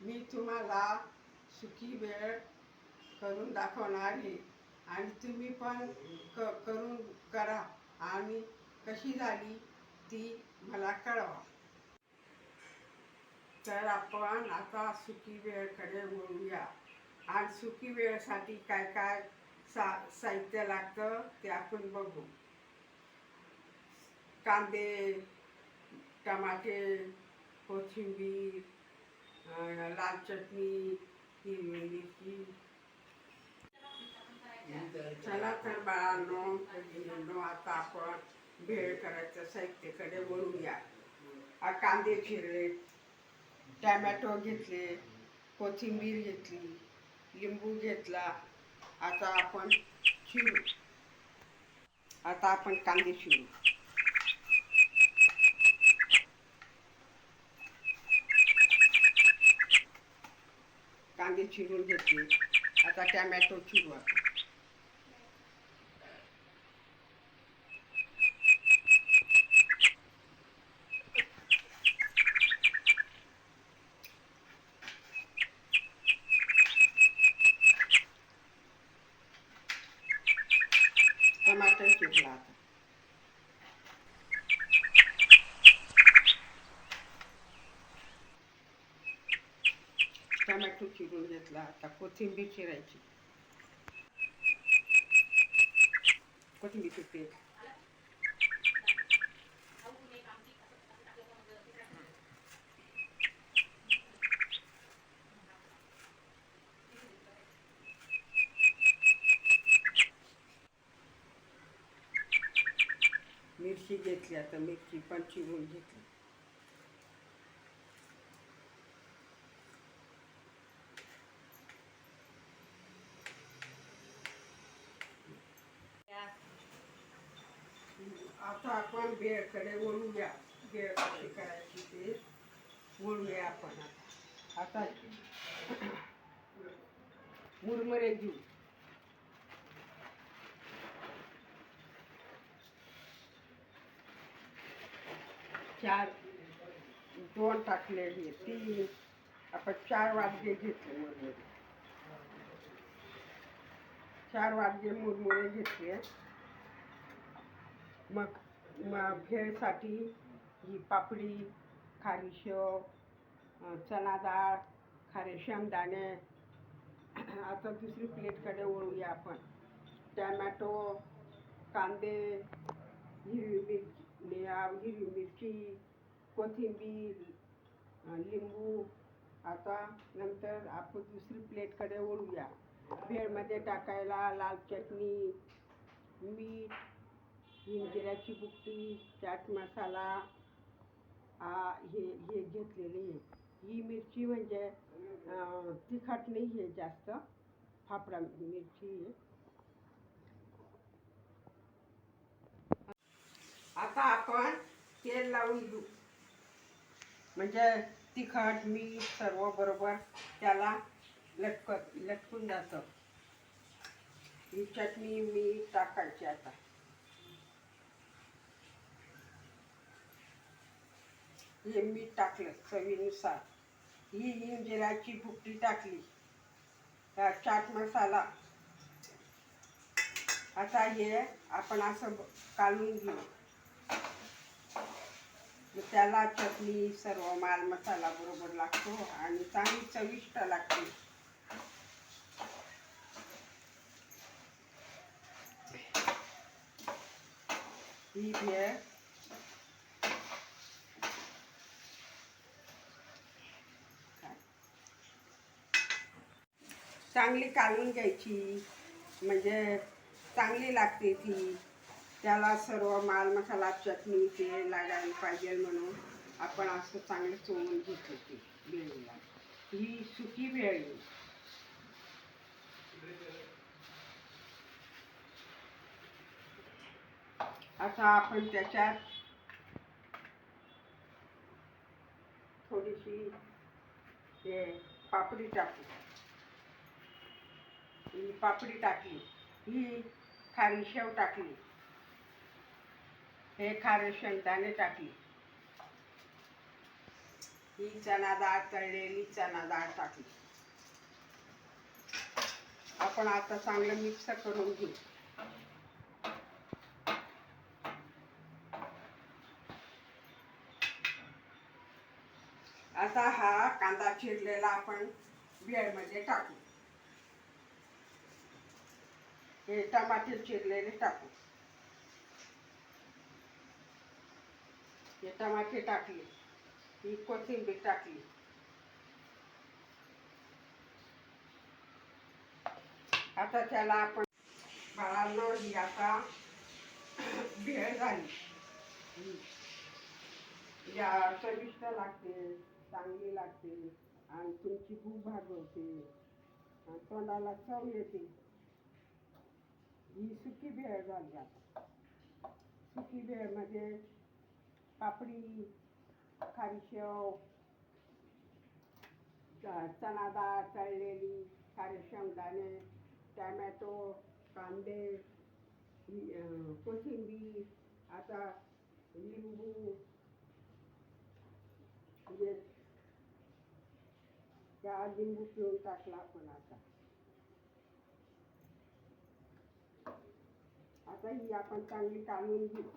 मी तुम्हाला सुकी भेळ करून दाखवणार आहे आणि तुम्ही पण करून करा आणि कशी झाली ती मला कळवा. तर आपण आता सुकी भेळकडे वळूया. आणि सुकी भेळसाठी काय काय साहित्य लागतं ते आपण बघू. कांदे, टमाटे, कोथिंबीर, लाल चटणी, हिरवी मिरची. चला तर बाळांनो, आता आपण भेळ करायच्या साहित्याकडे वळूया. कांदे चिरले, टमॅटो घेतले, कोथिंबीर घेतली, लिंबू घेतला. आता आपण चिरू. आता आपण कांदे चिरू. कांदे चिरून घेतले. आता टमॅटो चिरू आपण. टमाटर चिरला आता. टमॅटो चिरून घेतला. आता कोथिंबीर चिरायची. कोथिंबीर चिरते. मिरची घेतली. आता मिरची पण चिरून घेतली. आता आपण भेळकडे वळूया. भेळ कशी करायची ते वळूया आपण. आता मुरमुरे घेऊ. 2 टाकले, 3. आपण 4 वाटगे घेतले मुरमुरे. 4 वाटगे मुरमुरे घेतले. मग भेळसाठी ही पापडी, खारी शेव, चणा डाळ, खारे शेंगदाणे. आता दुसरी प्लेटकडे वळूया आपण. टमॅटो, कांदे, हिरवी मिरची, कोथिंबीर, लिंबू. आता नंतर आपण दुसरी प्लेटकडे वळूया. भेळमध्ये टाकायला लाल चटणी, मीठ, जिऱ्याची बुकटी, चाट मसाला हे घेतलेले. ही मिरची म्हणजे तिखट नाही आहे जास्त, फाफडा मिरची. आता आपण तेल लावून घेऊ. म्हणजे तिखट मीठ सर्व बरोबर त्याला लटकून जातं. ही चटणी मीठ टाकायची. आता हे मीठ टाकलं चवीनुसार. ही जिऱ्याची भुकटी टाकली. चाट मसाला. आता हे आपण असं काढून घेऊ. त्याला चटणी सर्व माल मसाला बरोबर लागतो आणि चांगली चविष्ट लागते. ही भेळ चांगली काढून घ्यायची, म्हणजे चांगली लागते ती. त्याला सर्व माल मसाला चटणी ते लागायला पाहिजे म्हणून आपण असं चांगलं चोळून घेतो ती भेळीला. ही सुकी भेळ. आता आपण त्याच्यात थोडीशी पापडी टाकू. ही पापडी टाकली. ही खारी शेव टाकली. हे खारे शेंगदाणे टाकली. ही चणा डाळ, तळलेली चणा डाळ टाकली. आपण आता चांगलं मिक्स करून घेऊ. आता हा कांदा चिरलेला आपण भेळमध्ये टाकू. हे टमाटे चिरलेले टाकू. हे टमाटे टाकले. ही कोथिंबीर टाकली. आता त्याला आपण बाळांनो ही आता भेळ झाली. या चविष्ट लागते, चांगली लागते आणि तुमची भूक भागवते आणि तोंडाला चव येते. ही सुकी भेळ झाली. आता सुकी भेळमध्ये पापडी, खारी शेव, चणा डाळ तळलेली, खारे शेंगदाणे, टॅमॅटो, कांदे, कोथिंबीर, आता लिंबू, त्या लिंबू पिळून टाकला आपण. आता ही आपण चांगली काढून घेऊ.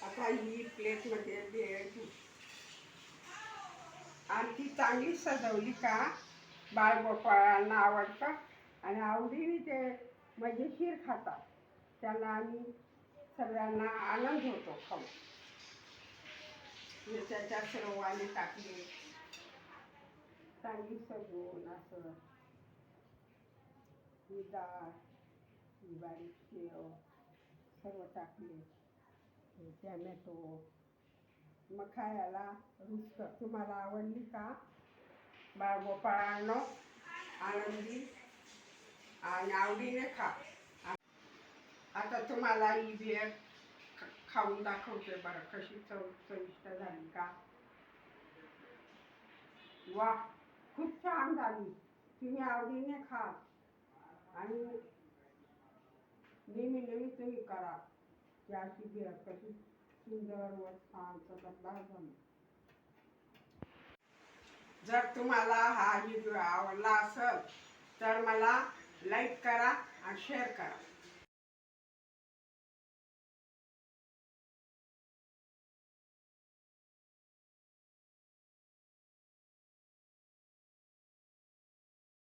आता ही प्लेटमध्ये भेळ घेऊ आणि ती चांगली सजवली का बाळगोपाळांना आवडतं आणि आवडीने ते मजेशीर खातात. त्यांना आम्ही सगळ्यांना आनंद होतो खाऊ. त्याच्या सर्व वाणी टाकले, चांगली सजवून असं ही डाळ, ही बारीक शेव सर्व टाकले. टॅमॅटो, मग खायला रुचतं. तुम्हाला आवडली का बाळगोपाळांनो? आनंदी आणि आवडीने खा. आता तुम्हाला ही भेळ खाऊन दाखवते बरं कशी चविष्ट झाली का. वा, खूप छान झाली. तुम्ही आवडीने खा आणि नेहमी नेहमी तुम्ही करा. याची भेळ कशी सुंदर व छान चटकदार झाली. जर तुम्हाला हा व्हिडिओ आवडला असेल तर मला लाईक करा आणि शेअर करा.